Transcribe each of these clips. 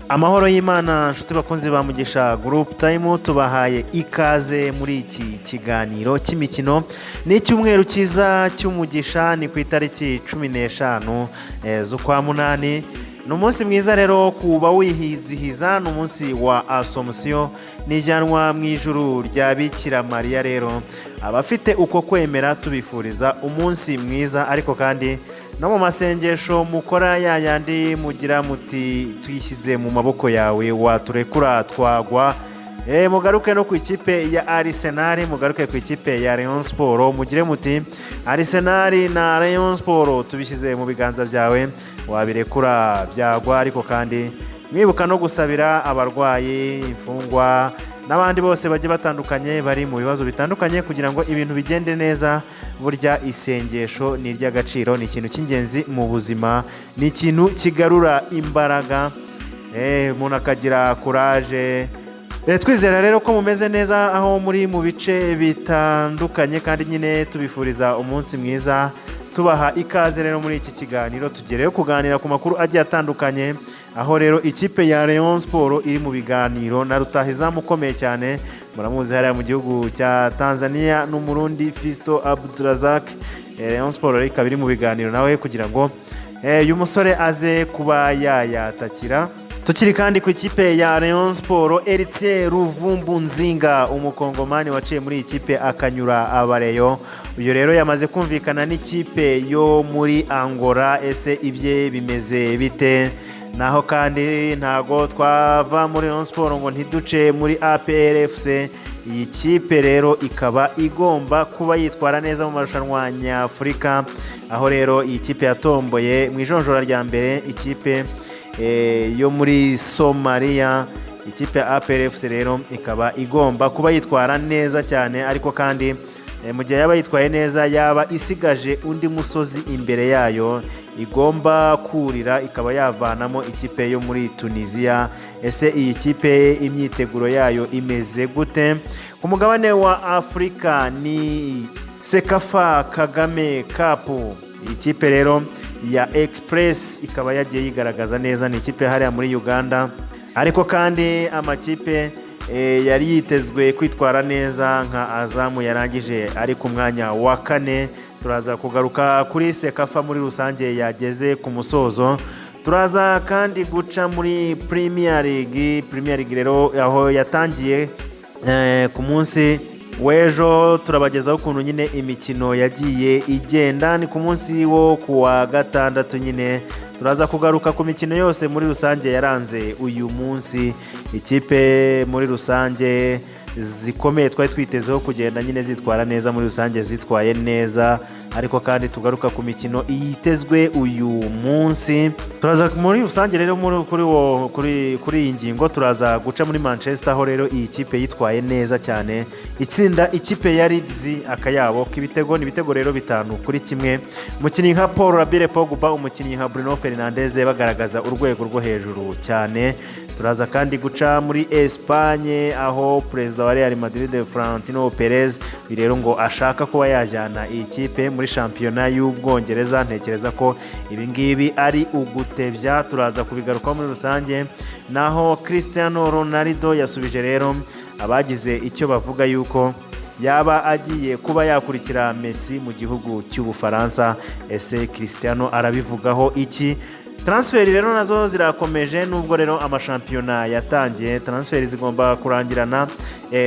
Amahoro y'Imana nshuti bakunzi ba Mugisha Group Time tubahaye ikaze muri iki kiganiro cy'imikino n'icyumweru cyiza cy'umugisha ni ku itariki 15 z'ukwa munani. Numunsi mwiza rero kuba wihizihiza n'umunsi wa Assomption n'ijyanwa mu ijuru rya Bikira Maria. Rero abafite uko kwemera tubifuriza umunsi mwiza, ariko kandi no mu masengesho mukora yayandi mugira muti tuyishyize mu maboko yawe waturekura twagwa. Mugaruke no ku ikipe ya Arsenal, mugaruke ku ikipe ya Rayon Sport, mugire muti Arsenal na Rayon Sport tubishyize mu biganza byawe wabirekura byagwa. Ariko kandi mwibuka no gusabira abarwayi, imfungwa n'abandi bose bagiye batandukanye bari mu bibazo bitandukanye kugira ngo ibintu bigende neza. Burya isengesho ni iry'agaciro, ni ikintu cy'ingenzi mu buzima, ni ikintu kigarura imbaraga, umuntu akagira courage. Twizera rero ko mumeze neza aho muri mu bice bitandukanye, kandi nyine tubifuriza umunsi mwiza, tubaha ikaze rero muri iki kiganiro. Tugereyo kuganira ku makuru agiye atandukanye, aho rero ikipe ya Rayon Sport iri mu biganiro na rutahizamu ukomeye cyane, muramuzi hariya mu gihugu cya Tanzania n'umurundi Fiston Abdulrazak. Rayon Sport ikaba iri mu biganiro nawe kugira ngo uyu musore aze kuba yayatakira. Tukiri kandi ku ikipe ya Rayon Sport, Eritier Ruvumbunzinga, umukongomani waciye muri ikipe akanyura abareyo, uyu rero yamaze kumvikana n'ikipe yo muri Angola. Ese ibye bimeze bite? Naho kandi ntago twava muri Rayon Sport ngo ntiduce muri APR FC. Iyi kipe rero ikaba igomba kuba yitwara neza mu marushanwa nyafurika, aho rero iyi kipe yatomboye mu ijonjora rya mbere ikipe yo muri Somalia. Ikipe ya APR FC rero ikaba igomba kuba yitwara neza cyane, ariko kandi mu gihe yaba yitwaye neza yaba isigaje undi musozi imbere yayo igomba kurira, ikaba yavanamo ikipe yo muri Tunisia. Ese iyi kipe imyiteguro yayo imeze gute? Ku mugabane wa Afrika ni Sekafa Kagame Cup. Ikipe rero ya Express ikaba yagiye yigaragaza neza, ni ikipe hariya muri Uganda, ariko kandi amakipe yari yitezwe kwitwara neza nka Azamu yarangije ari ku mwanya wa 4. Turaza kugaruka kuri Sekafa muri rusange yageze ku musozo. Turaza kandi guca muri Premier League rero aho yatangiye ku munsi wejo. Turabagezaho ukuntu nyine imikino yagiye igenda, ni ku munsi wo kuwa gatandatu nyine. Turaza kugaruka ku mikino yose muri rusange yaranze uyu munsi. Ikipe muri rusange zikomeye twari twitezeho kugenda nyine zitwara neza, muri rusange zitwaye neza, ariko kandi tugaruka ku mikino yitezwe uyu munsi. Turaza muri rusange rero kuri iyi ngingo turaza guca muri Manchester, aho rero iyi kipe yitwaye neza cyane, itsinda ikipe ya Leeds akayabo k'ibitego, ni ibitego rero 5-1. Umukinnyi nka Paul Labile Pogba, umukinnyi nka Bruno Fernandes bagaragaza urwego rwo hejuru cyane. Turaza kandi guca muri Espagne, aho perezida wa Real Madrid Florentino Perez rero ngo ashaka kuba yajyana iyi kipe muri shampiyona y'Ubwongereza. Ntekereza ko ibi ngibi ari ugutebya, turaza kubigarukaho muri rusange. Naho Cristiano Ronaldo yasubije rero abagize icyo bavuga yuko yaba agiye kuba yakurikira Messi mu gihugu cy'Ubufaransa. Ese Cristiano arabivugaho iki? Transferi rero nazo zirakomeje, nubwo rero amashampiyona yatangiye. Transferi zigomba kurangirana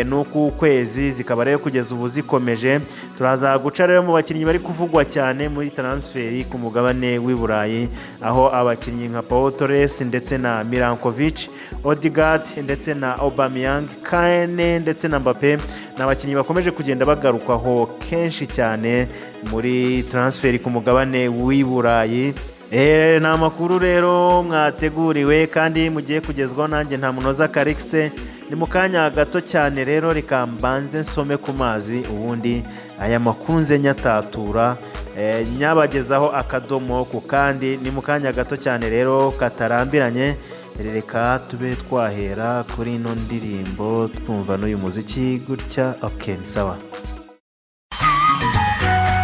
n'uku kwezi, zikaba rero kugeza ubu zikomeje. Turaza guca rero mu bakinnyi bari kuvugwa cyane muri transferi ku mugabane w'i Burayi, aho abakinnyi nka Pau Torres ndetse na Mirankovic, Odegaard ndetse na Aubameyang, Kane ndetse na Mbappe n'abakinnyi bakomeje kugenda bagarukwaho kenshi cyane muri transferi ku mugabane w'i Burayi. Ni amakuru rero mwateguriwe kandi mugiye kugezwaho nanjye nta munoza Calixte. Ni mu kanya gato cyane rero reka mbanze nsome ku mazi, ubundi aya makuru nze nyatatura nyabagezaho akadomo ku kandi. Ni mu kanya gato cyane rero katarambiranye, reka tube twahera kuri ino ndirimbo twumva n'uyu muziki gutya. Okay, sawa.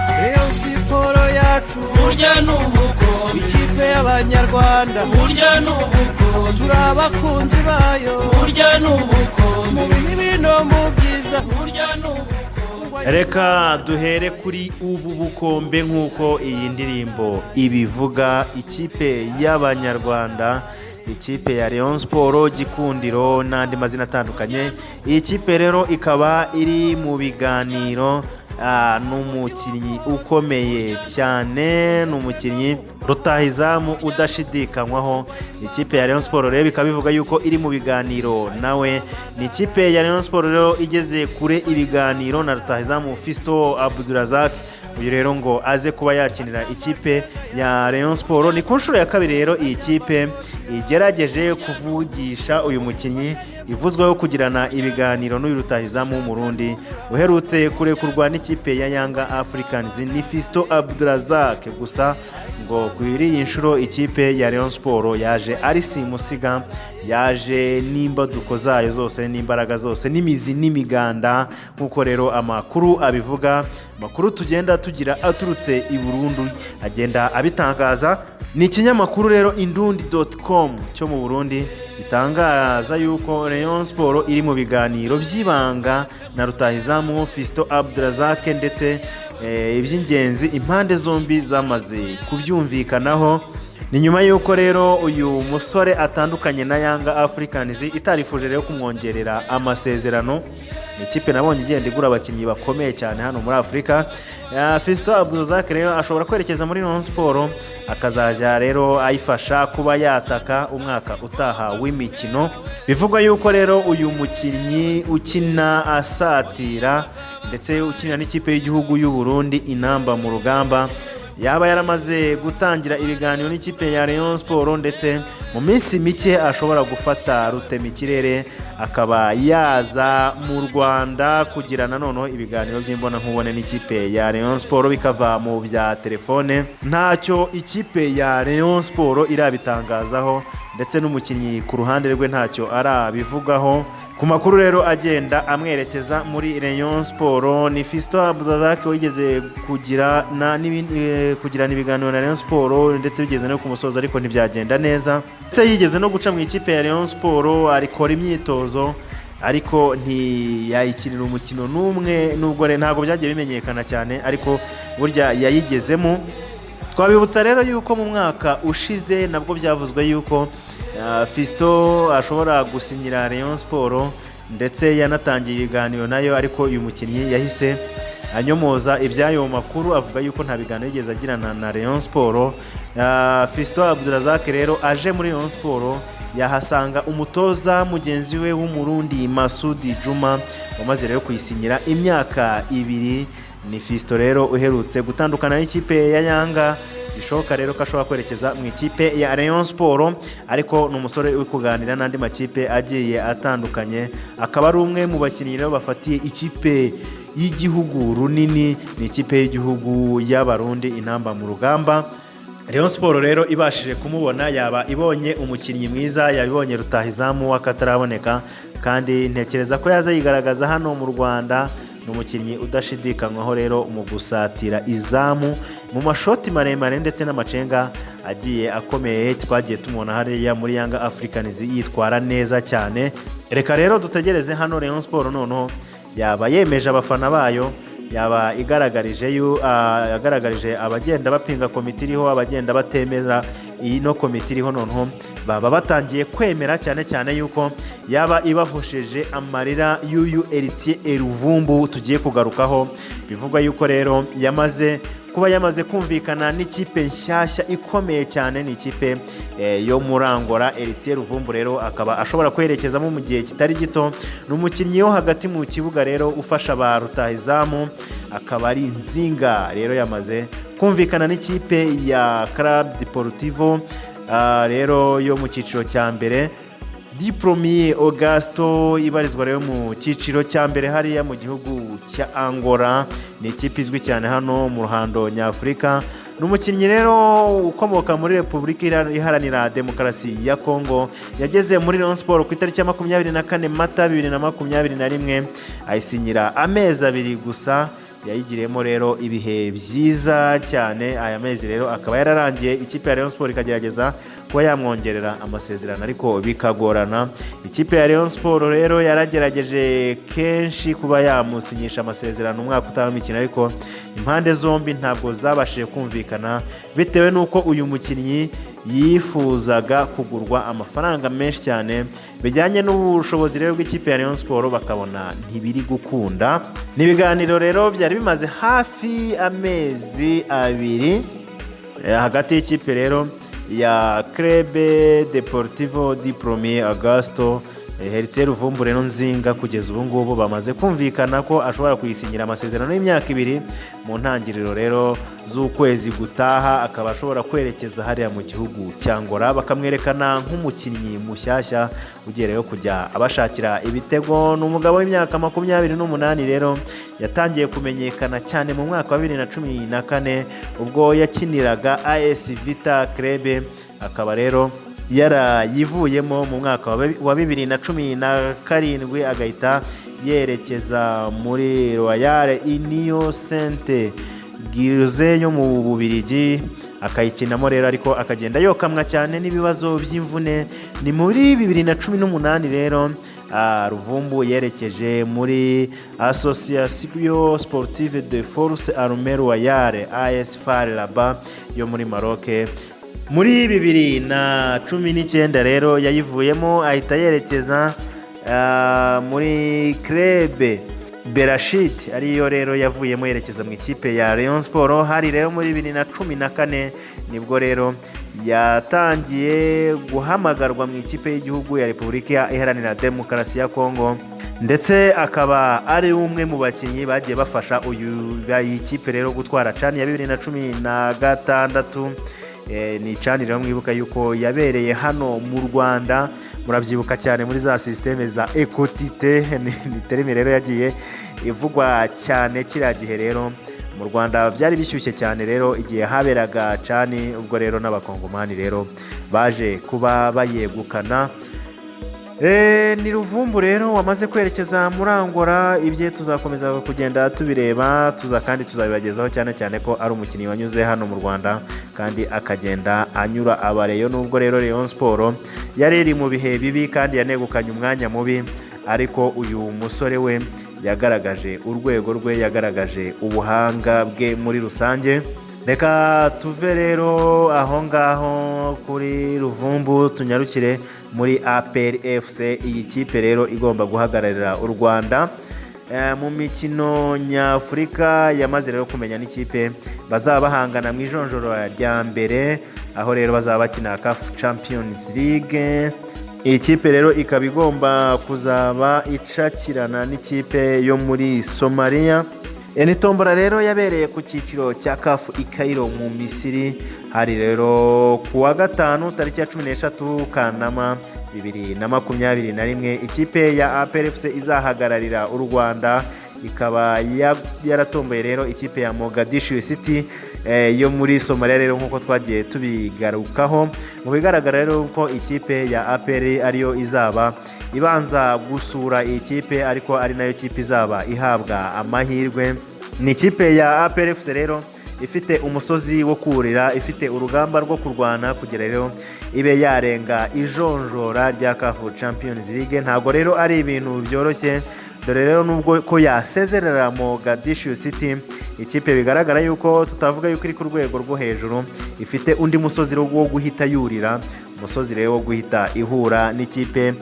Rayon Sport yacu burya n'ubuko ikipe y'abanyarwanda burya n'ubuko turaba abakunzi bayo burya n'ubukombe mu bibi no mu byiza burya n'ubukombe. Reka duhere kuri ubu bukombe nk'uko iyi ndirimbo ibivuga. Ikipe y'Abanyarwanda, ikipe ya Rayon Sport, Gikundiro n'andi mazina atandukanye. Iyi kipe rero ikaba iri mu biganiro n'umukinnyi ukomeye cyane, n'umukinnyi rutahizamu udashidikanywaho. Ikipe ya Rayon Sport rero bikaba bivuga yuko iri mu biganiro nawe. Ni ikipe ya Rayon Sport rero igeze kure ibiganiro na rutahizamu Fiston Abdulrazak. Uyu rero ngo aze kuba yakinira ikipe ya Rayon Sport. Ni ku nshuro ya kabiri rero iyi kipe igerageje kuvugisha uyu mukinnyi, ivuzweho kugirana ibiganiro n'uyu rutahizamu w'umurundi uherutse kurekurwa n'ikipe ya Young Africans, ni Fiston Abdulrazak. Gusa ngo kuri iyi nshuro ikipe ya Rayon Sport yaje ari simusiga, yaje n'imbaduko zayo zose n'imbaraga zose n'imizi n'imiganda nk'uko rero amakuru abivuga. Amakuru tugenda tugira aturutse i Burundi agenda abitangaza. Ni ikinyamakuru rero indundi.com cyo mu Burundi gitangaza yuko Rayon Sport iri mu biganiro by'ibanga na rutahizamu Fiston Abdulrazak, ndetse iby'ingenzi impande zombi zamaze kubyumvikanaho. Ni nyuma yuko rero uyu musore atandukanye na Young Africans itarifuje rero kumwongerera amasezerano. Ni ikipe nabonye igenda igura abakinnyi bakomeye cyane hano muri Afurika. Fiston Abdulrazak rero ashobora kwerekeza muri Rayon Sport, akazajya rero ayifasha kuba yataka umwaka utaha w'imikino. Bivugwa yuko rero uyu mukinnyi ukina asatira ndetse ukinira n'ikipe y'igihugu y'u Burundi inamba mu rugamba yaba yaramaze gutangira ibiganiro n'ikipe ya Rayon Sport, ndetse mu minsi mike ashobora gufata rutemikirere akaba yaza mu Rwanda kugirana noneho ibiganiro by'imbona nkubone n'ikipe ya Rayon Sport, bikava mu bya telefone. Ntacyo ikipe ya Rayon Sport irabitangazaho, ndetse n'umukinnyi ku ruhande rwe ntacyo arabivugaho. Ku makuru rero agenda amwerekeza muri Rayon Sport, ni Fiston Abdulrazak wigeze kugirana ibiganiro na Rayon Sport, ndetse bigeze no kumusoza ariko ntibyagenda neza. Ndetse yigeze no guca mu ikipe ya Rayon Sport, arikora imyitozo ariko ntiyayikinira umukino n'umwe, nubwo ntabwo byagiye bimenyekana cyane, ariko burya yayigezemo. Twabibutsa rero yuko mu mwaka ushize nabwo byavuzwe yuko Fiston ashobora gusinyira Rayon Sport, ndetse yanatangiye ibiganiro nayo, ariko uyu mukinnyi yahise anyomoza iby'ayo makuru avuga yuko nta biganiro yigeze agirana na Rayon Sport. Fiston Abdulrazak rero aje muri Rayon Sport yahasanga umutoza mugenzi we w'umurundi Masudi Juma wamaze rero kuyisinyira imyaka 2. Ni Fiston rero uherutse gutandukana n'ikipe ya Yanga, bishoboka rero ko ashobora kwerekeza mu ikipe ya Rayon Sport, ariko ni umusore uri kuganira n'andi makipe agiye atandukanye. Akaba ari umwe mu bakinnyi rero bafatiye ikipe y'igihugu runini, ni ikipe y'igihugu y'Abarundi inamba mu rugamba. Rayon Sport rero ibashije kumubona, yaba ibonye umukinnyi mwiza, yabibonye rutahizamu w'akataraboneka, kandi ntekereza ko yaza yigaragaza hano mu Rwanda. Ni umukinnyi udashidikanywaho rero mu gusatira izamu mu mashoti maremare ndetse n'amacenga agiye akomeye. Twagiye tumubona hariya muri Young Africans yitwara neza cyane. Reka rero dutegereze hano Rayon Sport noneho yaba yemeje abafana bayo, yaba igaragarije abagenda bapinga komite iriho, abagenda batemera iyi no komite iriho, noneho baba batangiye kwemera cyane cyane yuko yaba ibahosheje amarira y'uyu Eritier Ruvumbu tugiye kugarukaho. Bivugwa yuko rero yamaze kumvikana n'ikipe nshyashya ikomeye cyane, ni ikipe yo muri Angola. Eritier Ruvumbu rero akaba ashobora kwerekezamo mu gihe kitari gito. Ni umukinnyi wo hagati mu kibuga rero ufasha ba rutahizamu, akaba ari Nzinga rero yamaze kumvikana n'ikipe ya Club Deportivo rero yo mu cyiciro cya mbere. Diplomie Augusto ibarizwa rero mu cyiciro cya mbere hariya mu gihugu cya Angola, ni ikipe izwi cyane hano mu ruhando nyafurika. Ni umukinnyi rero ukomoka muri Repubulika Iharanira Demokarasi ya Kongo, yageze muri Rayon Sport ku itariki ya 24 Mata 2021, ayisinyira amezi 2 gusa. Yayigiremo rero ibihe byiza cyane. Aya mezi rero akaba yararangiye, ikipe ya Rayon Sport ikagerageza kuba yamwongerera amasezerano ariko bikagorana. Ikipe ya Rayon Sport rero yaragerageje kenshi kuba yamusinyisha amasezerano umwaka utaha w'imikino, ariko impande zombi ntabwo zabashije kumvikana bitewe n'uko uyu mukinnyi yifuzaga kugurwa amafaranga menshi cyane bijyanye n'ubushobozi rero bw'ikipe ya Rayon Sport, bakabona ntibiri gukunda. N'ibiganiro rero byari bimaze hafi amezi abiri hagati y'ikipe rero ya Club Deportivo di Premier Augusto Heritier Ruvumbu rero Nzinga, kugeza ubu ngubu bamaze kumvikana ko ashobora kuyisinyira amasezerano y'imyaka 2 mu ntangiriro rero z'ukwezi gutaha, akaba ashobora kwerekeza hariya mu gihugu cya Angola, bakamwerekana nk'umukinnyi mushyashya ugiye rero kujya abashakira ibitego. Ni umugabo w'imyaka 28 rero yatangiye kumenyekana cyane mu mwaka wa 2014 ubwo yakiniraga AS Vita Club, akaba rero yarayivuyemo mu mwaka wa 2017 agahita yerekeza muri Royal Union Saint-Gilles yo mu Bubiligi akayikinamo rero, ariko akagenda yokamwa cyane n'ibibazo by'imvune. Ni muri 2018 rero Ruvumbu yerekeje muri Association Sportive de Force Armée Royale AS FAR Rabat yo muri Maroc. Muri 2019 rero yayivuyemo ahita yerekeza muri Club Berashit, ariyo rero yavuyemo yerekeza mu ikipe ya Rayon Sport. Hari rero muri 2014 nibwo rero yatangiye guhamagarwa mu ikipe y'igihugu ya Repubulika Iharanira Demokarasi ya Kongo, ndetse akaba ari umwe mu bakinnyi bagiye bafasha iyi kipe rero gutwara CHAN ya 2016. Ni CHAN rero mwibuka yuko yabereye hano mu Rwanda, murabyibuka cyane muri za systeme za ekotite. Ni terime rero yagiye ivugwa cyane kiriya gihe rero mu Rwanda byari bishyushye cyane rero igihe haberaga CHAN, ubwo rero n'abakongomani rero baje kuba bayegukana. Ni Ruvumbu rero wamaze kwerekeza muri Angola. Ibye tuzakomeza kugenda tubireba, kandi tuzabibagezaho cyane ko ari umukinnyi wanyuze hano mu Rwanda kandi akagenda anyura abareyo. Nubwo rero Rayon Sport yari iri mu bihe bibi kandi yanegukanye umwanya mubi, ariko uyu musore we yagaragaje urwego rwe, yagaragaje ubuhanga bwe muri rusange. Reka tuve rero aho ngaho kuri Ruvumbu tunyarukire muri APR FC, iyi kipe rero igomba guhagararira u Rwanda mu mikino nyafurika. Yamaze rero kumenya n'ikipe bazaba bahangana mu ijonjora rya mbere, aho rero bazaba bakina CAF Champions League. Iyi kipe rero ikaba igomba kuzaba icakirana n'ikipe yo muri Somalia. Ni tombora rero yabereye ku cyiciro cya CAF i Cairo mu Misiri. Hari rero kuwa gatanu tariki ya 13 Kanama 2021 ikipe ya APR FC izahagararira u Rwanda, ikaba yaratomboye rero ikipe ya Mogadishu City yo muri Somalia rero nkuko twagiye tubigarukaho. Mu bigaragara rero ko ikipe ya APR ariyo izaba ibanza gusura iyi kipe, ariko ari nayo kipe izaba ihabwa amahirwe. Ni ikipe ya APR FC rero ifite umusozi wo kurira, ifite urugamba rwo kurwana kugira rero ibe yarenga ijonjora rya CAF Champions League. Ntago rero ari ibintu byoroshye, dore rero nubwo ko yasezerera Mogadishu City, ikipe bigaragara yuko tutavuga yuko iri ku rwego rwo hejuru, ifite undi musozi wo guhita yurira, umusozi rero wo guhita ihura n'ikipe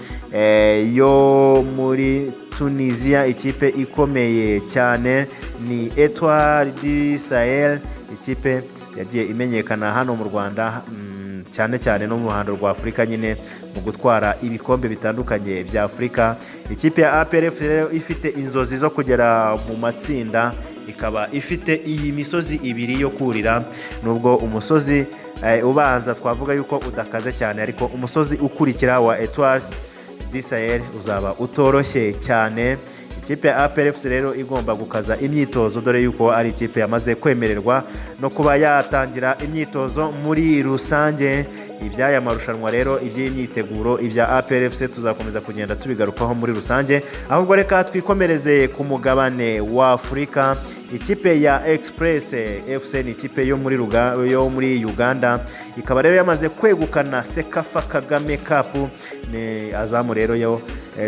yo muri Tunisia, ikipe ikomeye cyane ni Etoile du Sahel, ikipe yagiye imenyekana hano mu Rwanda cyane no mu ruhando rwa Afurika nyine mu gutwara ibikombe bitandukanye bya Afurika. Ikipe ya APR FC rero ifite inzozi zo kugera mu matsinda, ikaba ifite iyi misozi ibiri yo kurira. Nubwo umusozi ubanza twavuga yuko udakaze cyane, ariko umusozi ukurikira wa Etoile du Sahel uzaba utoroshye cyane. Ikipe ya APR FC rero igomba gukaza imyitozo, dore yuko ari ikipe yamaze kwemererwa no kuba yatangira imyitozo muri rusange. iby'aya marushanwa rero, iby'imyiteguro, ibya APR FC tuzakomeza kugenda tubigarukaho muri rusange. Ahubwo reka twikomereze ku mugabane wa Afurika. Ikipe ya Express FC ni ikipe yo muri Uganda, ikaba rero yamaze kwegukana Sekafa Kagame Cup. Ni Azamu rero yo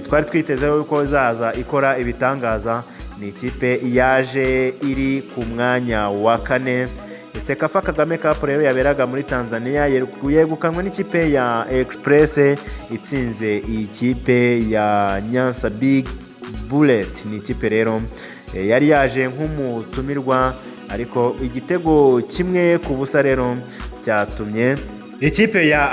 twari twitezeho yuko zaza ikora ibitangaza. Ni ikipe yaje iri ku mwanya wa 4. Sekafa Kagame Cup rero yaberaga muri Tanzania, yegukanwe n'ikipe ya Express itsinze ikipe ya Nyanza Big Bullet. Ni ikipe rero yari yaje nk'umutumirwa, ariko igitego kimwe ku busa rero cyatumye ikipe ya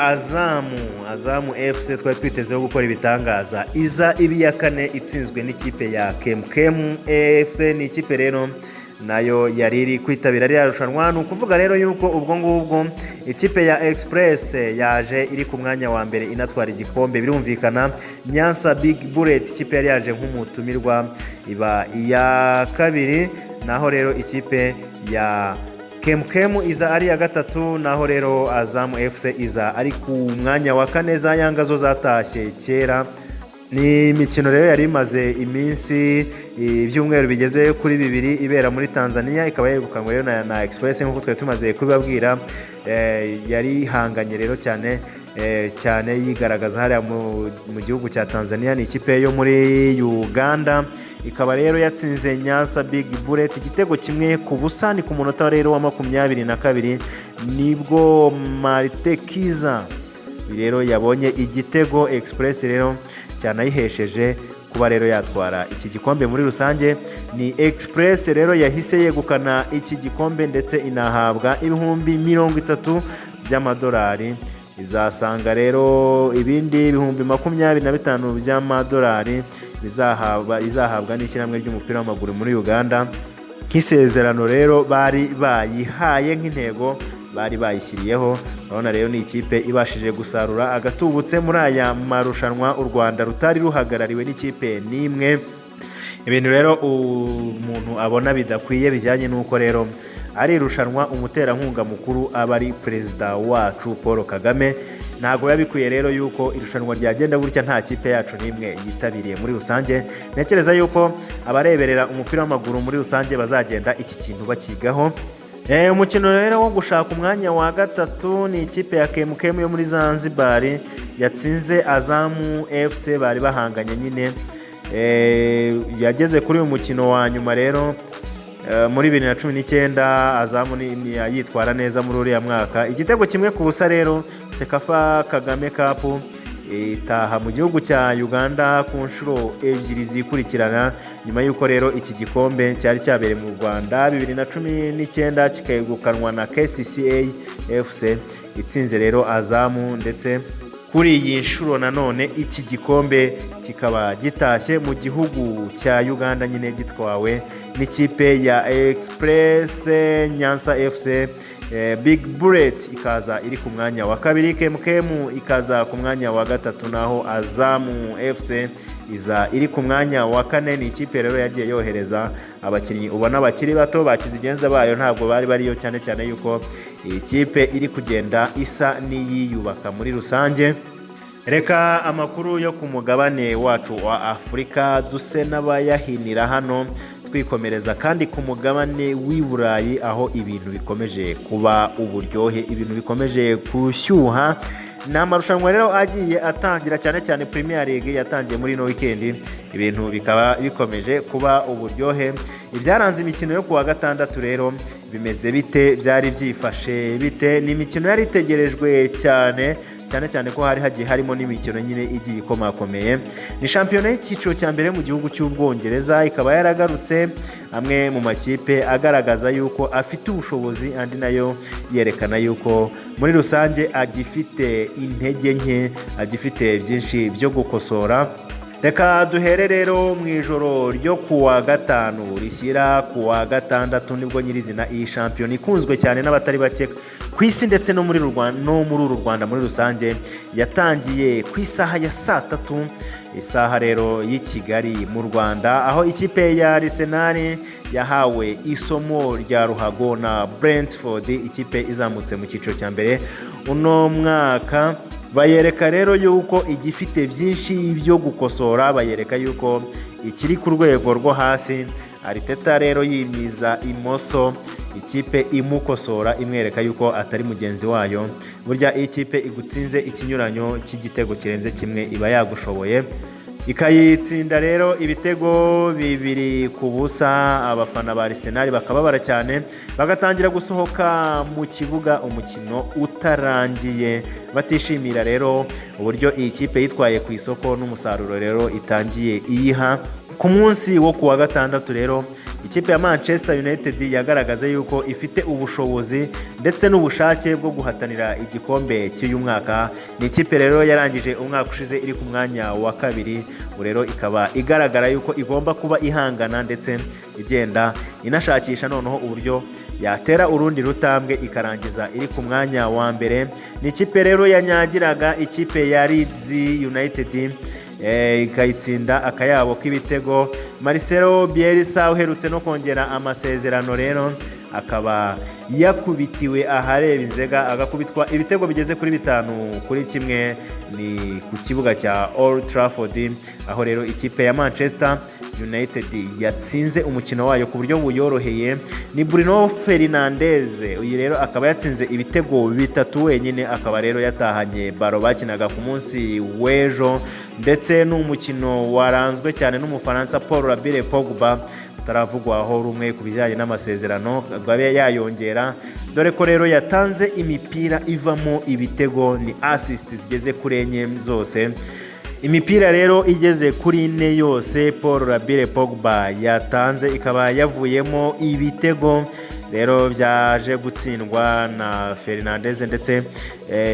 Azamu FC twari twitezeho gukora ibitangaza iza ibi ya 4 itsinzwe n'ikipe ya Kemkem FC. Ni ikipe rero nayo yari iri kwitabira ari yarushanwa. Ni ukuvuga rero yuko ubwo ngubwo ikipe ya Express yaje iri ku mwanya wa mbere inatwara igikombe. Birumvikana Nyanza Big Bullet ikipe yari yaje nk'umutumirwa iba iya 2, naho rero ikipe ya Kemkem iza ari ya 3, naho rero Azamu FC iza ari ku mwanya wa 4. Za Yanga zo zatashye kera. Ni imikino rero yari imaze iminsi ibyumweru bigeze kuri 2 ibera muri Tanzania, ikaba yegukanwe rero na Express nk'uko twari tumaze kubibabwira. Yari hanganye rero cyane yigaragaza hariya mu gihugu cya Tanzania. Ni ikipe yo muri Uganda, ikaba rero yatsinze Nyanza Big Bullet igitego kimwe ku busa. Ni ku munota rero wa 22 nibwo Maritekiza rero yabonye igitego. Express rero cyanayihesheje kuba rero yatwara iki gikombe muri rusange. Ni Express rero yahise yegukana iki gikombe ndetse inahabwa ibihumbi 30 by'amadolari. Izasanga rero ibindi ibihumbi 25 by'amadolari izahabwa n'ishyirahamwe ry'umupira w'amaguru muri Uganda nk'isezerano rero bari bayihaye, nk'intego bari bayishyiriyeho. Urabona rero ni ikipe ibashije gusarura agatubutse muri aya marushanwa. U Rwanda rutari ruhagarariwe n'ikipe n'imwe. Ibintu rero umuntu abona bidakwiye bijyanye n'uko rero ari irushanwa umuterankunga mukuru aba ari perezida wacu Paul Kagame. Ntabwo yabikwiye rero yuko irushanwa ryagenda gutya nta kipe yacu n'imwe yitabiriye muri rusange. Ntekereza yuko abareberera umupira w'amaguru muri rusange bazagenda iki kintu bakigaho. Umukino rero wo gushaka umwanya wa 3 ni ikipe ya Kemkem yo muri Zanzibar yatsinze Azamu FC. Bari bahanganye nyine, yageze kuri uyu mukino wa nyuma rero muri 2019. Azamu ni yitwara neza muri uriya mwaka. Igitego kimwe ku busa rero Sekafa Kagame Cup itaha mu gihugu cya Uganda ku nshuro 2 zikurikirana, nyuma y'uko rero iki gikombe cyari cyabereye mu Rwanda 2019 kikegukanwa na KCCA FC itsinze rero Azamu, ndetse kuri iyi nshuro nanone iki gikombe kikaba gitashye mu gihugu cya Uganda nyine gitwawe n'ikipe ya Express. Nyanza FC Big Bullet ikaza iri ku mwanya wa 2, Kemkem ikaza ku mwanya wa 3, naho Azamu FC iza iri ku mwanya wa 4. Ni ikipe rero yagiye yohereza abakinnyi ubona bakiri bato bakizigenza bayo, ntabwo bariyo cyane yuko ikipe iri kugenda isa n'iyiyubaka muri rusange. Reka amakuru yo ku mugabane wacu wa Afurika duse n'abayahinira hano, twikomereza kandi ku mugabane w'i Burayi, aho ibintu bikomeje kuba uburyohe, ibintu bikomeje kushyuha. Ni amarushanwa rero agiye atangira, cyane Premier League yatangiye muri no weekend. Ibintu bikaba bikomeje kuba uburyohe. Ibyaranze imikino yo kuwa 6 rero bimeze bite, byari byifashe bite? Ni imikino yari itegerejwe cyane ko hari hagiye harimo n'imikino nyine igiye ikomakomeye. Ni shampiyona y'icyiciro cya mbere mu gihugu cy'Ubwongereza, ikaba yaragarutse amwe mu makipe agaragaza yuko afite ubushobozi, andi nayo yerekana yuko muri rusange agifite intege nke, agifite byinshi byo gukosora. reka duhere rero mu ijoro ryo kuwa gatanu rishyira kuwa gatandatu nibwo nyirizina iyi shampiyona ikunzwe cyane n'abatari bake ku isi ndetse no muri uru Rwanda muri rusange yatangiye ku isaha ya saa tatu isaha rero y'i Kigali mu Rwanda, aho ikipe ya Arsenal yahawe isomo rya ruhago na Brentford, ikipe izamutse mu cyiciro cya mbere uno mwaka. Bayereka rero yuko igifite byinshi byo gukosora, bayereka yuko ikiri ku rwego rwo hasi. Arteta rero yimyiza imoso ikipe imukosora, imwereka yuko atari mugenzi wayo. Burya ikipe igutsinze ikinyuranyo cy'igitego kirenze kimwe iba yagushoboye, ikayitsinda rero ibitego 2-0. Abafana ba Arsenal bakababara cyane, bagatangira gusohoka mu kibuga umukino utarangiye, batishimira rero uburyo iyi kipe yitwaye ku isoko n'umusaruro rero itangiye iyiha. Ku munsi wo kuwa gatandatu rero ikipe ya Manchester United yagaragaje yuko ifite ubushobozi ndetse n'ubushake bwo guhatanira igikombe cy'uyu mwaka. Ni ikipe rero yarangije umwaka ushize iri ku mwanya wa kabiri, rero ikaba igaragara yuko igomba kuba ihangana ndetse igenda inashakisha noneho uburyo yatera urundi rutambwe ikarangiza iri ku mwanya wa mbere. Ni ikipe rero yanyagiraga ikipe ya Leeds United ikayitsinda akayabo k'ibitego. Marcelo Bielsa uherutse no kongera amasezerano rero akaba yakubitiwe ahareba inzega, agakubitwa ibitego bigeze kuri 5-1 ni ku kibuga cya Old Trafford, aho rero ikipe ya Manchester United yatsinze umukino wayo ku buryo buyoroheye. Ni Bruno Fernandes, uyu rero akaba yatsinze ibitego 3 wenyine, akaba rero yatahanye baro bakinaga ku munsi w'ejo, ndetse n'umukino waranzwe cyane n'umufaransa Paul Labile Pogba utaravugwaho rumwe ku bijyanye n'amasezerano gabe yayongera, dore ko rero yatanze imipira ivamo ibitego ni assist zigeze kuri 4 zose. Imipira rero igeze kuri 4 yose Paul Labile Pogba yatanze ikaba yavuyemo ibitego rero byaje gutsindwa na Fernandes ndetse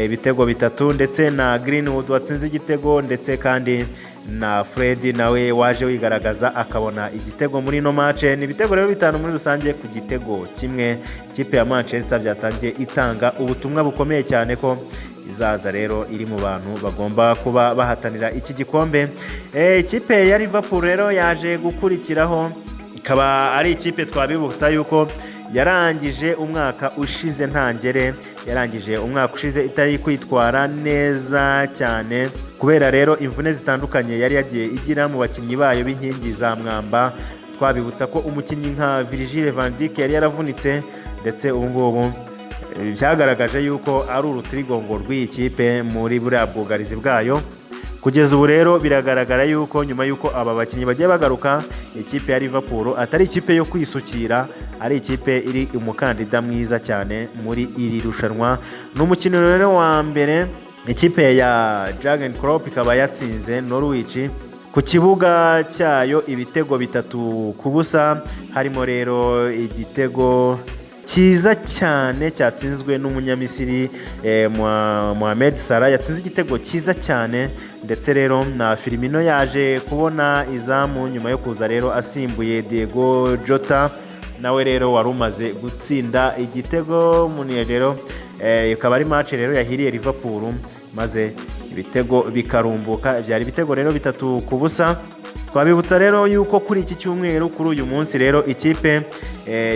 ibitego 3, ndetse na Greenwood watsinze igitego, ndetse kandi na Fred nawe waje wigaragaza akabona igitego muri no match. Ni ibitego rero 5 muri rusange ku gitego kimwe. Ikipe ya Manchester byatangiye itanga ubutumwa bukomeye cyane ko izaza rero iri mu bantu bagomba kuba bahatanira iki gikombe. Ikipe ya Liverpool rero yaje gukurikiraho, ikaba ari ikipe twabibutsa yuko yarangije umwaka ushize ntangere, yarangije umwaka ushize itari kwitwara neza cyane kubera rero imvune zitandukanye yari yagiye igira mu bakinnyi bayo b'inkingi za mwamba. Twabibutsa ko umukinnyi nka Virgil van Dijk yari yaravunitse, ndetse ubu ngubu byagaragaje yuko ari urutirigongo rw'iyi kipe muri buriya bwugarizi bwayo. Kugeza ubu rero biragaragara yuko nyuma yuko aba bakinnyi bagiye bagaruka, ikipe ya Liverpool atari ikipe yo kwisukira, ari ikipe iri umukandida mwiza cyane muri iri rushanwa. N'umukino rero wa mbere ikipe ya Jurgen Klopp ikaba yatsinze Norwich ku kibuga cyayo ibitego 3-0, harimo rero igitego cyiza cyane cyatsinzwe n'umunyamisiri Mohamed Salah, yatsinze igitego cyiza cyane, ndetse rero na Firmino yaje kubona izamu nyuma yo kuza rero asimbuye Diego Jota, nawe rero wari umaze gutsinda igitego rero ikaba ari match rero yahiriye Liverpool, maze ibitego bikarumbuka, byari ibitego rero 3-0. Twabibutsa rero yuko kuri iki cyumweru kuri uyu munsi rero ikipe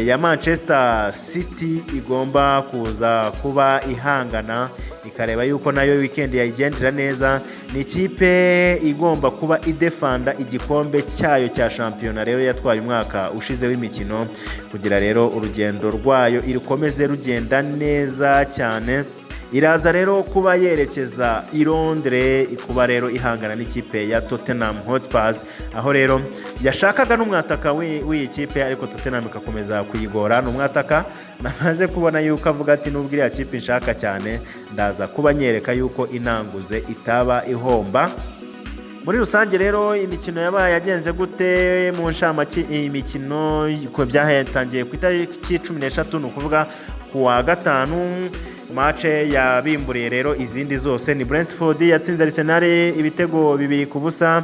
ya Manchester City igomba kuza kuba ihangana ikareba yuko nayo weekend yayigendera neza. Ni ikipe igomba kuba idefanda igikombe cyayo cya shampiyona rero yatwaye umwaka ushize w'imikino, kugira rero urugendo rwayo irikomeze rugenda neza cyane. Iraza rero kuba yerekeza i Londres, kuba rero ihangana n'ikipe ya Tottenham Hotspur, aho rero yashakaga n'umwataka w'iyi kipe, ariko Tottenham ikakomeza kuyigora. N'umwataka namaze kubona yuko avuga ati nubwo iriya kipe nshaka cyane, ndaza kuba nyereka yuko inanguze itaba ihomba. Muri rusange rero imikino yabaye yagenze gute mu nshamake? Imikino ko byatangiye ku itariki 13 ni ukuvuga kuwa gatanu. match yabimburiye rero izindi zose. Ni Brentford yatsinze Arsenal ibitego 2-0.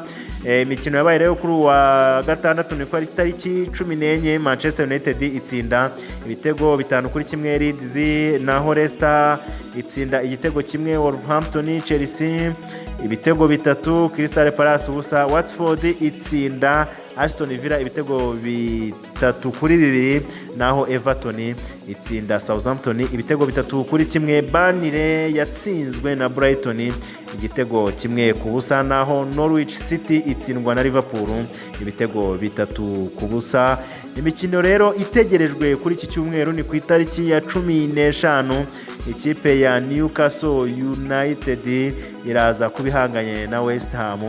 Imikino yabaye rero kuri wa gatandatu ni kwa tariki 14 Manchester United itsinda ibitego 5-1 Leeds, naho Leicester itsinda igitego kimwe Wolverhampton. Chelsea ibitego 3, Crystal Palace ubusa. Watford itsinda Aston Villa ibitego 3-2, naho Everton itsinda Southampton ibitego 3-1. Burnley yatsinzwe na Brighton igitego 1-0, naho Norwich City itsindwa na Liverpool ibitego 3-0. Imikino rero itegerejwe kuri iki cyumweru ni ku itariki ya 15 ikipe ya Newcastle United iraza kubihanganye na West Ham,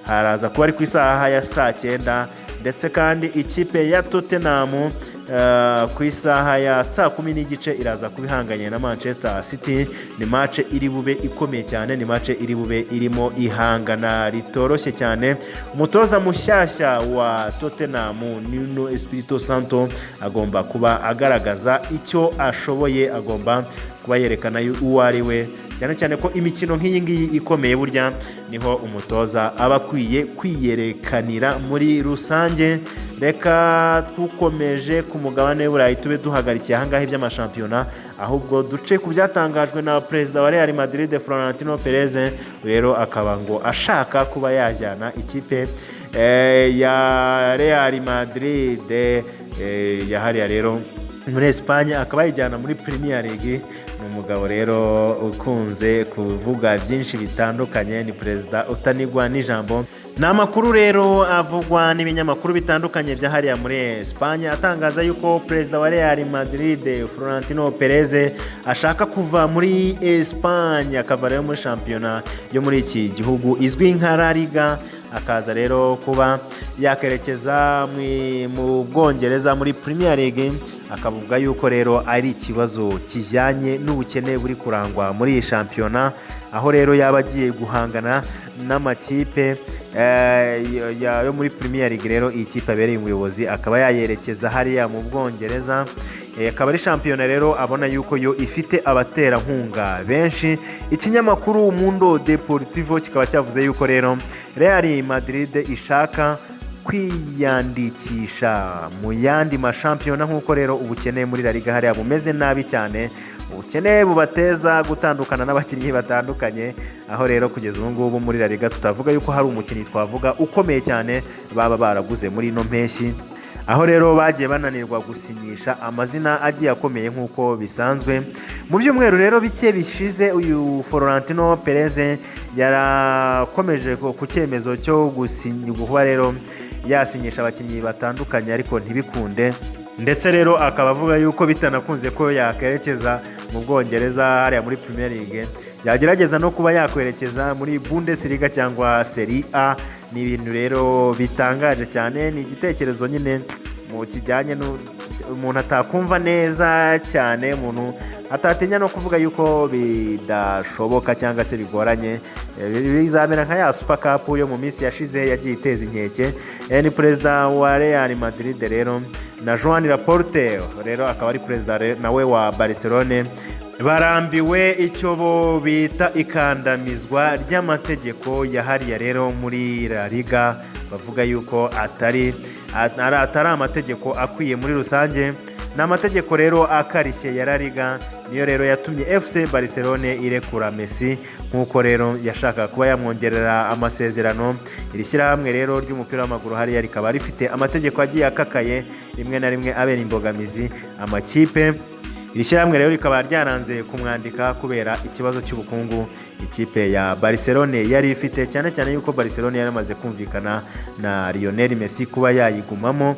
haraza kuba ari ku isaha ya 9, ndetse kandi ikipe ya Tottenham ku isaha ya 10:30 iraza kubihanganye na Manchester City. Ni match iri bube ikomeye cyane, ni match iri bube irimo ihangana ritoroshye cyane. Umutoza mushyashya wa Tottenham Nuno Espirito Santo agomba kuba agaragaza icyo ashoboye, agomba kuba yerekana uwo ari we, cyane cyane ko imikino nk'iyi ngiyi ikomeye burya niho umutoza aba akwiye kwiyerekanira muri rusange. Reka dukomeje ku mugabane w'Uburayi tube duhagarikiye ahangaha iby'amashampiyona, ahubwo duce ku byatangajwe na perezida wa Real Madrid Florentino Perez. Rero akaba ngo ashaka kuba yajyana ikipe ya Real Madrid yahariya rero muri Espagne, akaba yajyana muri Premier League. Ni umugabo rero ukunze kuvuga byinshi bitandukanye, ni perezida utanigwa n'ijambo. Ni amakuru rero avugwa n'ibinyamakuru bitandukanye byahariya muri Espagne atangaza yuko perezida wa Real Madrid Florentino Perez ashaka kuva muri Espagne akava rero muri shampiyona yo muri iki gihugu izwi nka La Liga, akaza rero kuba yakerekeza mu Bwongereza muri Premier League. Akavuga yuko rero ari ikibazo kijyanye n'ubukene buri kurangwa muri iyi shampiyona, aho rero yaba agiye guhangana n'amakipe yo muri Premier League. Rero iyi kipe abereye umuyobozi akaba yayerekeza hariya mu Bwongereza. Akaba ari shampiyona rero abona yuko yo ifite abaterankunga benshi. Ikinyamakuru Mundo Deportivo kikaba cyavuze yuko rero Real Madrid ishaka kwiyandikisha mu yandi mashampiyona, nk'uko rero ubukene muri La Liga hariya bumeze nabi cyane, ubukene bubateza gutandukana n'abakinnyi batandukanye, aho rero kugeza ubu ngubu muri La Liga tutavuga yuko hari umukinnyi twavuga ukomeye cyane baba baraguze muri ino mpeshyi, aho rero bagiye bananirwa gusinyisha amazina agiye akomeye nk'uko bisanzwe. Mu byumweru rero bike bishize uyu Florentino Perez yarakomeje ku cyemezo cyo gusinywa rero yasinyisha abakinnyi batandukanye ariko ntibikunde, ndetse rero akaba avuga yuko bitanakunze ko yakerekeza mu Bwongereza hariya muri Premier League, yagerageza no kuba yakwerekeza muri Bundesliga cyangwa Serie A. Ni ibintu rero bitangaje cyane, ni igitekerezo nyine mu kijyanye umuntu atakumva neza cyane, umuntu atatinya no kuvuga yuko bidashoboka cyangwa se bigoranye, bizamera nka ya Super Cup yo mu minsi yashize yagiye iteza inkeke. Ni perezida wa Real Madrid rero na Joan Laporte rero akaba ari perezida nawe wa Barcelone, barambiwe icyo bo bita ikandamizwa ry'amategeko yahariya rero muri La Liga. Bavuga yuko atari amategeko akwiye muri rusange, ni amategeko rero akarishye ya La Liga. Niyo rero yatumye FC Barcelone irekura Messi, nk'uko rero yashaka kuba yamwongerera amasezerano. Iri shyirahamwe rero ry'umupira w'amaguru hariya rikaba rifite amategeko agiye akakaye, rimwe na rimwe abera imbogamizi amakipe. Iri shyirahamwe rero rikaba ryaranze kumwandika kubera ikibazo cy'ubukungu ikipe ya Barcelone yari ifite, cyane cyane yuko Barcelone yari amaze kumvikana na Lionel Messi kuba yayigumamo,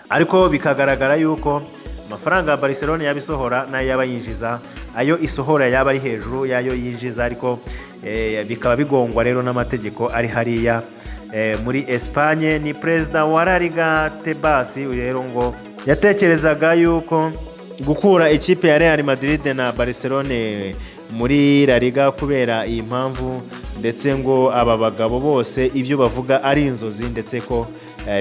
ariko bikagaragara yuko amafaranga ya Barcelone yabisohora nayo yaba yinjiza, ayo isohora yaba ari hejuru yayo yinjiza, ariko bikaba bigongwa rero n'amategeko ari hariya muri Espagne. Ni perezida wa La Liga Tebas rero ngo yatekerezaga yuko gukura ikipe ya Real Madrid na Barcelone muri La Liga kubera iyi mpamvu, ndetse ngo aba bagabo bose ibyo bavuga ari inzozi, ndetse ko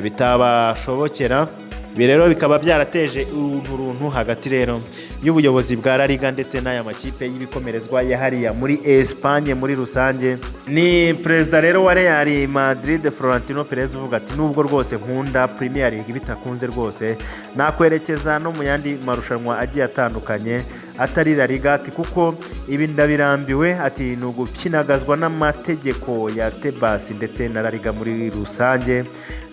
bitabashobokera. ibi rero bikaba byarateje urunturuntu hagati rero y'ubuyobozi bwa La Liga ndetse n'aya makipe y'ibikomerezwa yahariya muri Espagne muri rusange. Ni perezida rero wa Real Madrid Florentino Perez uvuga ati nubwo rwose nkunda Premier League bitakunze rwose nakwerekeza no mu yandi marushanwa agiye atandukanye atari La Liga, ati kuko ibi ndabirambiwe, ati ni ugupyinagazwa n'amategeko ya Tebas ndetse na La Liga muri rusange.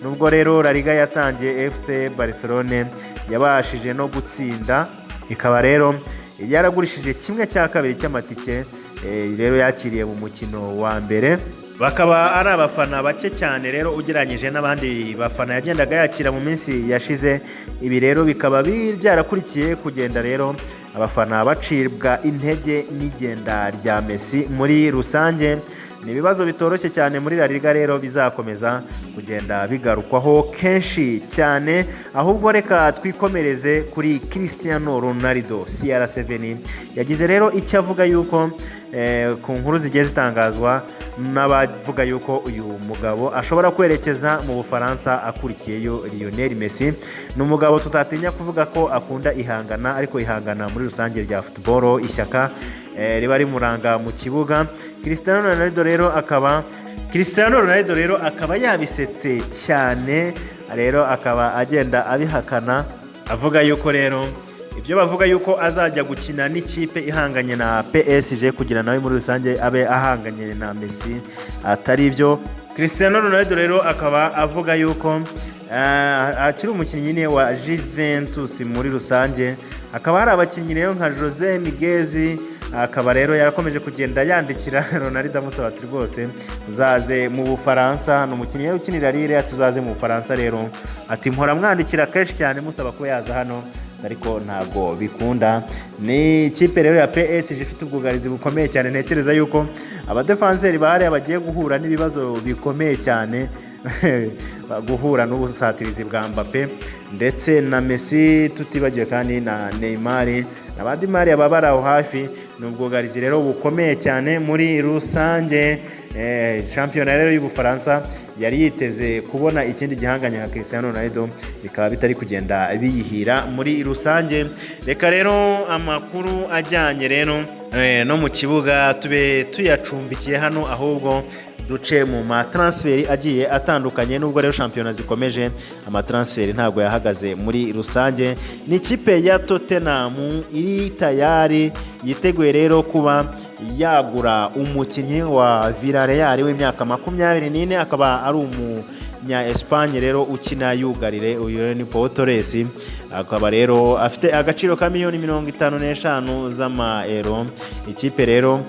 Nubwo rero La Liga yatangiye FC Barcelone yabashije no gutsinda, ikaba rero yaragurishije 1/2 cy'amatike rero yakiriye mu mukino wa mbere, bakaba ari abafana bake cyane rero ugereranyije n'abandi bafana yagendaga yakira mu minsi yashize. Ibi rero bikaba byarakurikiye kugenda rero abafana bacibwa intege n'igenda rya Messi muri rusange. Ni ibibazo bitoroshye cyane muri La Liga rero bizakomeza kugenda bigarukwaho kenshi cyane, ahubwo reka twikomereze kuri Cristiano Ronaldo. CR7 yagize rero icyo avuga yuko ku nkuru zigiye zitangazwa n'abavuga yuko uyu mugabo ashobora kwerekeza mu Bufaransa akurikiyeyo Lionel Messi. Ni umugabo tutatinya kuvuga ko akunda ihangana, ariko ihangana muri rusange rya football, ishyaka riba rimuranga mu kibuga. Cristiano Ronaldo rero akaba yabisetse cyane, rero akaba agenda abihakana avuga yuko rero ibyo bavuga yuko azajya gukina n'ikipe ihanganye na PSG kugira nawe muri rusange abe ahanganye na Messi atari byo. Cristiano Ronaldo rero akaba avuga yuko akiri umukinnyi nyine wa Juventus muri rusange. Akaba hari abakinnyi rero nka Jose Miguel, akaba rero yarakomeje kugenda yandikira Ronaldo amusaba ati rwose uzaze mu Bufaransa. Ni umukinnyi ukinira Lille, tuzaze mu Bufaransa rero, ati mpora mwandikira kenshi cyane musaba ko yaza hano ariko ntago bikunda. Ni ikipe rero ya PSG ifite ubwugarizi bukomeye cyane. Ntekereza yuko abadefanseri bahari bagiye guhura n'ibibazo bikomeye cyane guhura n'ubusatirizi bwa Mbappe ndetse na Messi, tutibagiwe kandi na Neymar n'abandi mari bari aho hafi. Ni ubwugarizi rero bukomeye cyane muri rusange. Shampiyona rero y'Ubufaransa yari yiteze kubona ikindi gihanganye nka Cristiano Ronaldo, bikaba bitari kugenda biyihira muri rusange. Reka rero amakuru ajyanye rero no mu kibuga tube tuyacumbikiye hano, ahubwo duce mu matransferi agiye atandukanye. Nubwo rero shampiyona zikomeje, amatransferi ntabwo yahagaze muri rusange. Ni ikipe ya Tottenham iri tayari yiteguye rero kuba yagura umukinnyi wa Villarreal w'imyaka 24, akaba ari umunya Espagne rero ukina yugarire, uyu ni Pau Torres. Akaba rero afite agaciro ka $55 z'amaero. Ikipe rero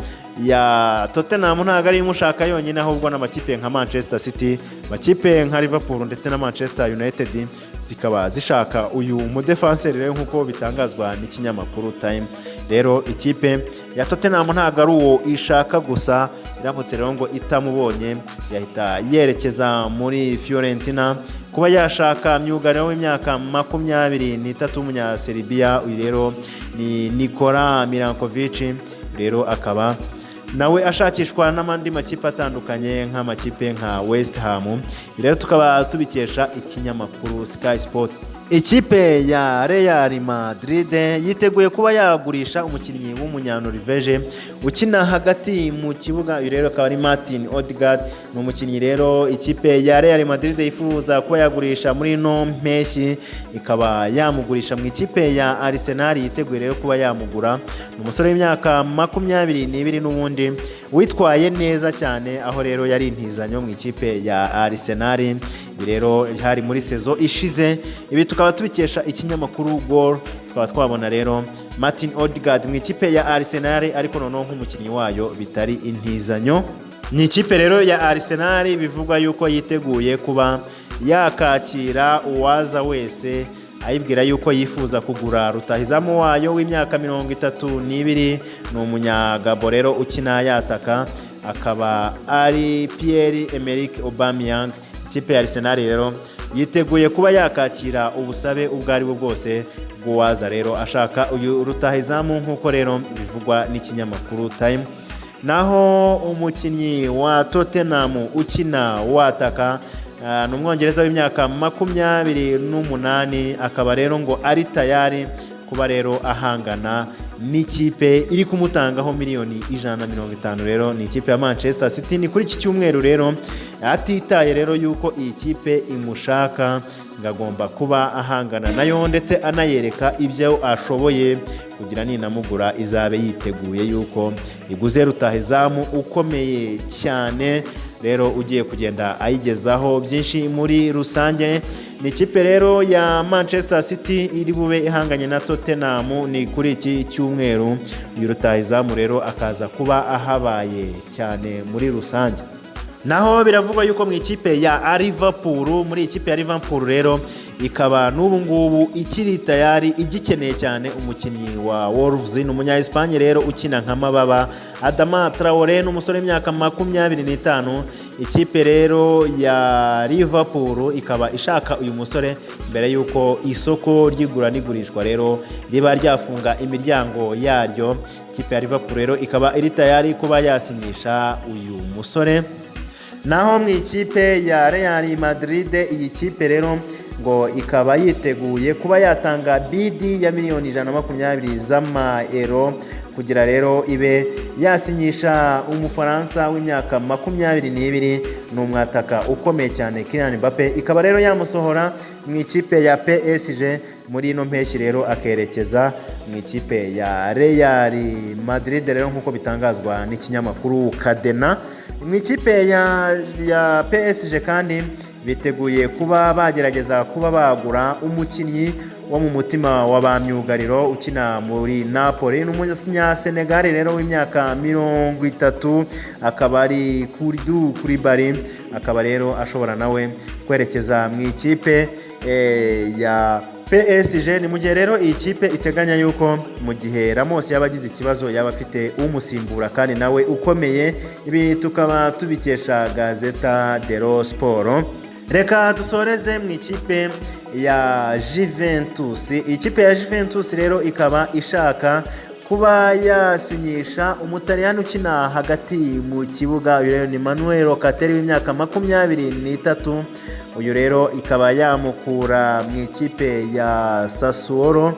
ya Tottenham ntabwo ari imushaka yonyine, ahubwo n'amakipe nka Manchester City, amakipe nka Liverpool ndetse na Manchester United zikaba zishaka uyu mudefenseri rero nk'uko bitangazwa n'ikinyamakuru Time. Rero ikipe ya Tottenham ntabwo ari uwo ishaka gusa, iramutse rero ngo itamubonye yahita yerekeza muri Fiorentina kuba yashaka myugariro w'imyaka 23 w'umunya Serbia. Uyu rero ni Nikola Milankovic, rero akaba nawe ashakishwa n'amandi makipe atandukanye nk'amakipe nka West Ham. Rero tukaba tubikesha ikinyamakuru Sky Sports. Ikipe ya Real Madrid yiteguye kuba yagurisha umukinnyi w'umunya-Norvege ukina hagati mu kibuga. Rero akaba ari Martin Odegaard. Ni umukinnyi rero ikipe ya Real Madrid yifuza kuba yagurisha muri no mpeshyi, ikaba yamugurisha mu ikipe ya Arsenal. Yiteguye rero kuba yamugura. Ni umusore w'imyaka 22 n'ubundi witwaye neza cyane, aho rero yari intizanyo mu ikipe ya Arsenal. Rero hari muri sezo ishize. Ibi tukaba tubikesha ikinyamakuru Goal. Tukaba twabona rero Martin Odegaard mu ikipe ya Arsenal, ariko noneho nk'umukinnyi wayo bitari intizanyo. Ni ikipe rero ya Arsenal bivugwa yuko yiteguye kuba yakakira uwaza wese ayibwira yuko yifuza kugura rutahizamu wayo w'imyaka 32. Ni umunyagabo rero ukina yataka, akaba ari Pierre-Emerick Aubameyang. Ikipe ya Arsenal rero yiteguye kuba yakakira ubusabe ubwo ari bwo bwose bw'uwaza rero ashaka uyu rutahizamu nk'uko rero bivugwa n'ikinyamakuru Time. Naho umukinnyi wa Tottenham ukina wataka ni umwongereza w'imyaka 28, akaba rero ngo ari tayari kuba rero ahangana n'ikipe iri kumutangaho miliyoni 150. Rero ni ikipe ya Manchester City. Ni kuri iki cyumweru rero atitaye rero yuko iyi kipe imushaka, ngagomba kuba ahangana nayo ndetse anayereka ibyo ashoboye kugira ninamugura izabe yiteguye yuko iguze rutahizamu ukomeye cyane, rero ugiye kugenda ayigezaho byinshi muri rusange. Ni ikipe rero ya Manchester City iri bube ihanganye na Tottenham ni kuri iki cyumweru. Uyu rutahizamu rero akaza kuba ahabaye cyane muri rusange. Naho biravugwa yuko mu ikipe ya Liverpool, muri ikipe ya Liverpool rero ikaba n'ubu ngubu ikiri tayari igikeneye cyane umukinnyi wa Wolves, ni umunya Espagne rero ukina nka mababa, Adama Traoré, n'umusore w'imyaka 25. Ikipe rero ya Liverpool ikaba ishaka uyu musore mbere yuko isoko ry'igura n'igurishwa rero riba ryafunga imiryango yaryo. Ikipe ya Liverpool rero ikaba iri tayari kuba yasinyisha uyu musore. Naho mu ikipe ya Real Madrid, iyi kipe rero ngo ikaba yiteguye kuba yatanga bidi ya miliyoni 120 z'amayero kugira rero ibe yasinyisha umufaransa w'imyaka 22, ni umwataka ukomeye cyane Kylian Mbappe. Ikaba rero yamusohora mu ikipe ya PSG muri ino mpeshyi rero akerekeza mu ikipe ya Real Madrid rero nk'uko bitangazwa n'ikinyamakuru Cadena. Mu ikipe ya PSG kandi biteguye kuba bagerageza kuba bagura umukinnyi wo mu mutima wa ba myugariro ukina muri Napoli, n'umunya Senegal rero w'imyaka 30, akaba ari Koulibaly, akaba rero ashobora nawe kwerekeza mu ikipe ya PSG. Ni mu gihe rero iyi kipe iteganya yuko mu gihe Ramos yaba agize ikibazo yaba afite umusimbura kandi nawe ukomeye. Ibi tukaba tubikesha Gazeta dello Sport. Reka dusoreze mu ikipe ya Juventus. Ikipe ya Juventus rero ikaba ishaka kuba yasinyisha umutaliyani ukina hagati mu kibuga, uyu rero ni Manuel Locatelli w'imyaka 23. Uyu rero ikaba yamukura mu ikipe ya Sassuolo.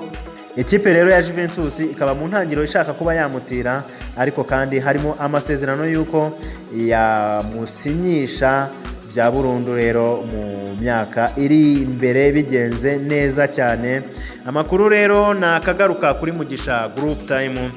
Ikipe rero ya Juventus ikaba mu ntangiriro ishaka kuba yamutira, ariko kandi harimo amasezerano yuko yamusinyisha bya burundu rero mu myaka iri imbere bigenze neza cyane. Amakuru rero nakagaruka kuri Mugisha Group Time.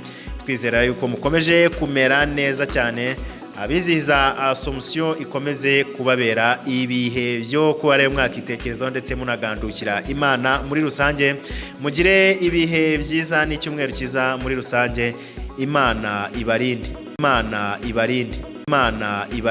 Twizera yuko mukomeje kumera neza cyane, abizihiza Assumption ikomeze kubabera ibihe byo kuba rero mwakitekerezaho ndetse munagandukira Imana muri rusange. Mugire ibihe byiza n'icyumweru cyiza muri rusange. Imana ibarinde, Imana ibarinde, Imana ibarinde.